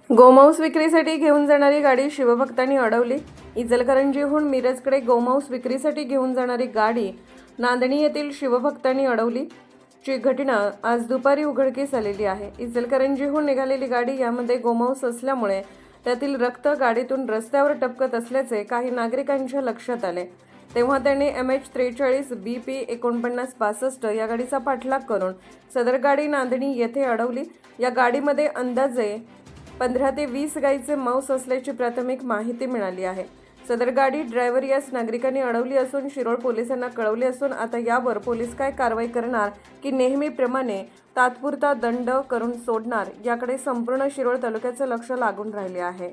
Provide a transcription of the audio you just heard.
गोमांस विक्रीसाठी घेऊन जाणारी गाडी शिवभक्तांनी अडवली। इचलकरंजीहून मिरजकडे गोमांस विक्रीसाठी घेऊन जाणारी गाडी नांदणी येथील शिवभक्तांनी अडवली। ची घटना आज दुपारी उघडकीस आलेली आहे। इचलकरंजीहून निघालेली गाडी यामध्ये गोमांस असल्यामुळे त्यातील रक्त गाडीतून रस्त्यावर टपकत असल्याचे काही नागरिकांच्या लक्षात आले। तेव्हा त्यांनी MH43 BP 4962 या गाडीचा पाठलाग करून सदर गाडी नांदणी येथे अडवली। या गाडीमध्ये अंदाजे 15 ते 20 गायीचे मांस असल्याची प्राथमिक माहिती मिळाली आहे। सदर गाडी ड्रायव्हर यास नागरिकांनी अडवली असून शिरोळ पोलिसांना कळवले असून आता यावर पोलीस काय कारवाई करणार की नेहमीप्रमाणे तात्पुरता दंड करून सोडणार याकडे संपूर्ण शिरोळ तालुक्याचे लक्ष लागून राहिले आहे।